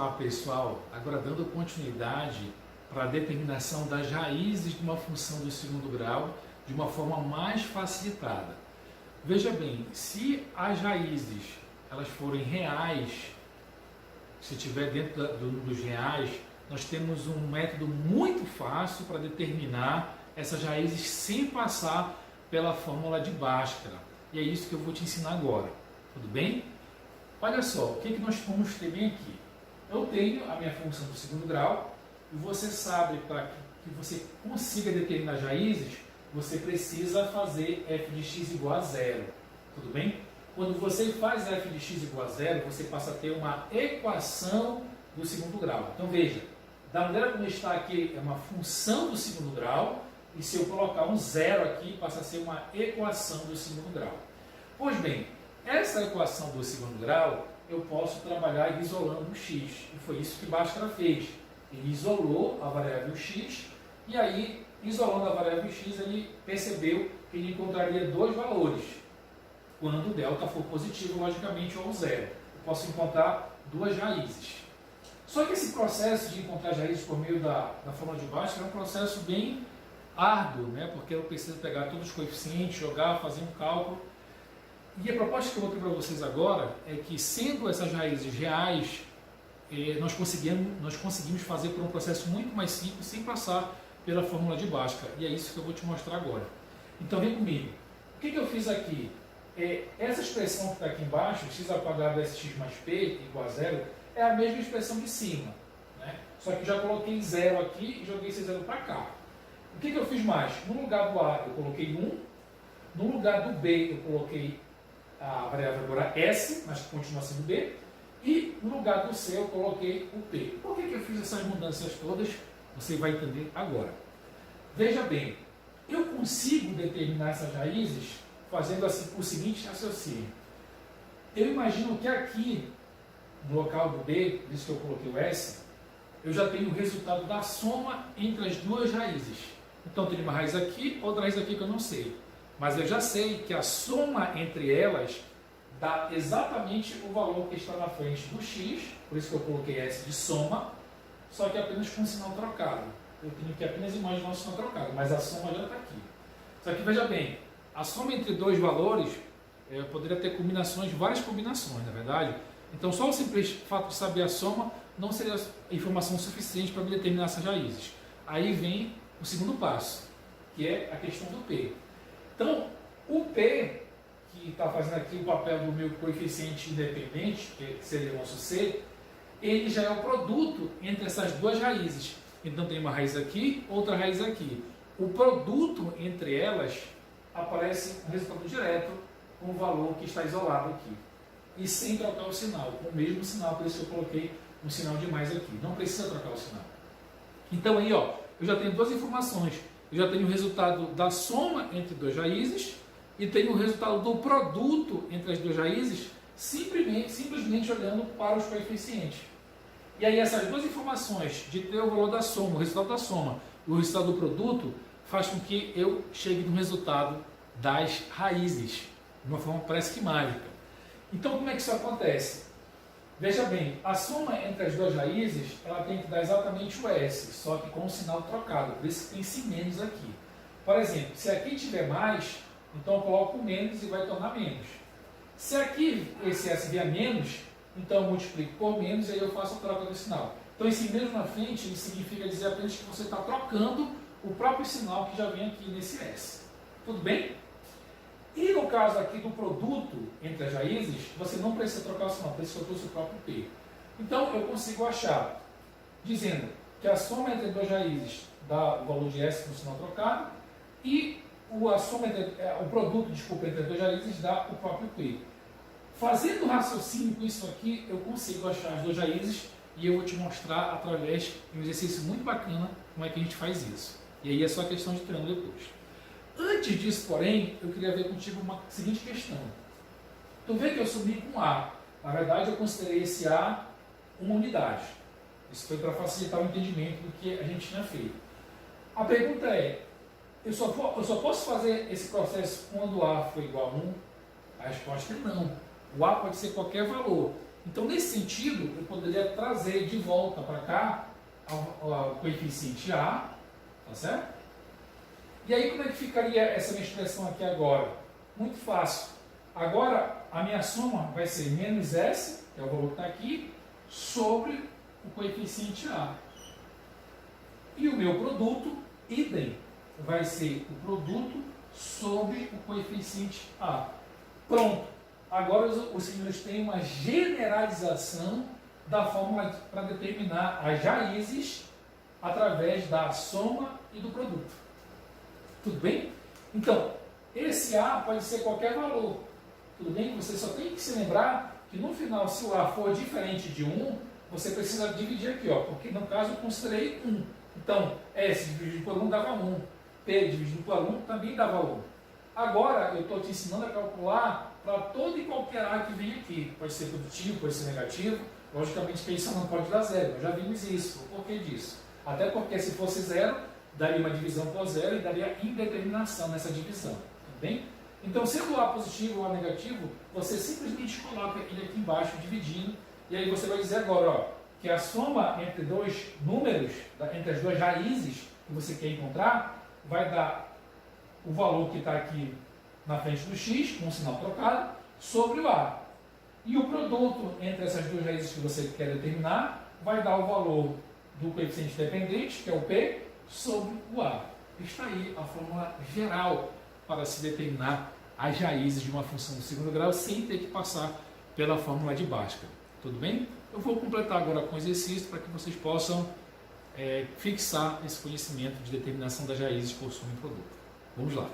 Olá pessoal, agora dando continuidade para a determinação das raízes de uma função do segundo grau de uma forma mais facilitada. Veja bem, se as raízes elas forem reais, se estiver dentro dos reais, nós temos um método muito fácil para determinar essas raízes sem passar pela fórmula de Bhaskara. E é isso que eu vou te ensinar agora, tudo bem? Olha só, o que nós vamos ter bem aqui? Eu tenho a minha função do segundo grau e você sabe, para que você consiga determinar as raízes, você precisa fazer f de x igual a zero, tudo bem? Quando você faz f de x igual a zero, você passa a ter uma equação do segundo grau. Então veja, da maneira como está aqui, é uma função do segundo grau, e se eu colocar um zero aqui, passa a ser uma equação do segundo grau. Pois bem, essa equação do segundo grau, eu posso trabalhar isolando o x, e foi isso que Bhaskara fez. Ele isolou a variável x, e aí, isolando a variável x, ele percebeu que ele encontraria dois valores. Quando o delta for positivo, logicamente, ou zero. Eu posso encontrar duas raízes. Só que esse processo de encontrar as raízes por meio da fórmula de Bhaskara é um processo bem árduo, né? Porque eu preciso pegar todos os coeficientes, jogar, fazer um cálculo. E a proposta que eu vou ter para vocês agora é que, sendo essas raízes reais, nós conseguimos fazer por um processo muito mais simples, sem passar pela fórmula de Bhaskara. E é isso que eu vou te mostrar agora. Então vem comigo. O que eu fiz aqui? Essa expressão que está aqui embaixo, x ao quadrado sx mais p igual a zero, é a mesma expressão de cima, né? Só que eu já coloquei zero aqui e joguei esse zero para cá. O que eu fiz mais? No lugar do a eu coloquei 1, no lugar do b eu coloquei a variável agora s, mas que continua sendo b, e no lugar do c eu coloquei o p. Por que eu fiz essas mudanças todas? Você vai entender agora. Veja bem, eu consigo determinar essas raízes fazendo assim, o seguinte raciocínio. Eu imagino que aqui, no local do b, isso que eu coloquei o s, eu já tenho o resultado da soma entre as duas raízes. Então, eu tenho uma raiz aqui, outra raiz aqui que eu não sei. Mas eu já sei que a soma entre elas dá exatamente o valor que está na frente do x, por isso que eu coloquei S de soma, só que apenas com um sinal trocado. Eu tenho que apenas imaginar o sinal trocado, mas a soma já está aqui. Só que veja bem, a soma entre dois valores, eu poderia ter combinações, várias combinações, na verdade. Então, só o simples fato de saber a soma não seria informação suficiente para me determinar essas raízes. Aí vem o segundo passo, que é a questão do P. Então, o P, que está fazendo aqui o papel do meu coeficiente independente, que seria o nosso C, ele já é o produto entre essas duas raízes. Então, tem uma raiz aqui, outra raiz aqui. O produto entre elas aparece um resultado direto com o valor que está isolado aqui. E sem trocar o sinal, com o mesmo sinal, por isso que eu coloquei um sinal de mais aqui. Não precisa trocar o sinal. Então, aí, ó, eu já tenho duas informações. Eu já tenho o resultado da soma entre duas raízes e tenho o resultado do produto entre as duas raízes simplesmente olhando para os coeficientes. E aí essas duas informações de ter o valor da soma, o resultado da soma e o resultado do produto faz com que eu chegue no resultado das raízes, de uma forma parece que mágica. Então como é que isso acontece? Veja bem, a soma entre as duas raízes, ela tem que dar exatamente o S, só que com o sinal trocado, por isso que tem esse menos aqui. Por exemplo, se aqui tiver mais, então eu coloco menos e vai tornar menos. Se aqui esse S vier menos, então eu multiplico por menos e aí eu faço a troca do sinal. Então esse menos na frente ele significa dizer apenas que você está trocando o próprio sinal que já vem aqui nesse S. Tudo bem? E no caso aqui do produto entre as raízes, você não precisa trocar o sinal, por isso que eu trouxe o próprio P. Então eu consigo achar, dizendo que a soma entre duas raízes dá o valor de S no sinal trocado e o produto entre duas raízes dá o próprio P. Fazendo raciocínio com isso aqui, eu consigo achar as duas raízes e eu vou te mostrar através de um exercício muito bacana como é que a gente faz isso. E aí é só questão de treino depois. Antes disso, porém, eu queria ver contigo uma seguinte questão. Tu vê que eu sumi com A. Na verdade, eu considerei esse A uma unidade. Isso foi para facilitar o entendimento do que a gente tinha feito. A pergunta é, eu só posso fazer esse processo quando A for igual a 1? A resposta é não. O A pode ser qualquer valor. Então, nesse sentido, eu poderia trazer de volta para cá o coeficiente A, tá certo? E aí, como é que ficaria essa minha expressão aqui agora? Muito fácil. Agora, a minha soma vai ser menos S, que é o valor que está aqui, sobre o coeficiente A. E o meu produto, idem, vai ser o produto sobre o coeficiente A. Pronto. Agora os senhores têm uma generalização da fórmula para determinar as raízes através da soma e do produto. Tudo bem? Então, esse A pode ser qualquer valor. Tudo bem? Você só tem que se lembrar que no final, se o A for diferente de 1, você precisa dividir aqui, ó, porque no caso eu considerei 1. Então, S dividido por 1 dava 1. P dividido por 1 também dava 1. Agora, eu estou te ensinando a calcular para todo e qualquer A que vem aqui. Pode ser positivo, pode ser negativo. Logicamente que isso não pode dar zero. Nós já vimos isso. O porquê disso? Até porque se fosse zero, daria uma divisão por zero e daria indeterminação nessa divisão. Tudo bem? Então, sendo o A positivo ou A negativo, você simplesmente coloca ele aqui embaixo dividindo. E aí você vai dizer agora, ó, que a soma entre dois números, entre as duas raízes que você quer encontrar, vai dar o valor que está aqui na frente do x, com o sinal trocado, sobre o A. E o produto entre essas duas raízes que você quer determinar vai dar o valor do coeficiente dependente, que é o P, sobre o A. Está aí a fórmula geral para se determinar as raízes de uma função do segundo grau sem ter que passar pela fórmula de Bhaskara. Tudo bem? Eu vou completar agora com exercício para que vocês possam fixar esse conhecimento de determinação das raízes por soma e produto. Vamos lá.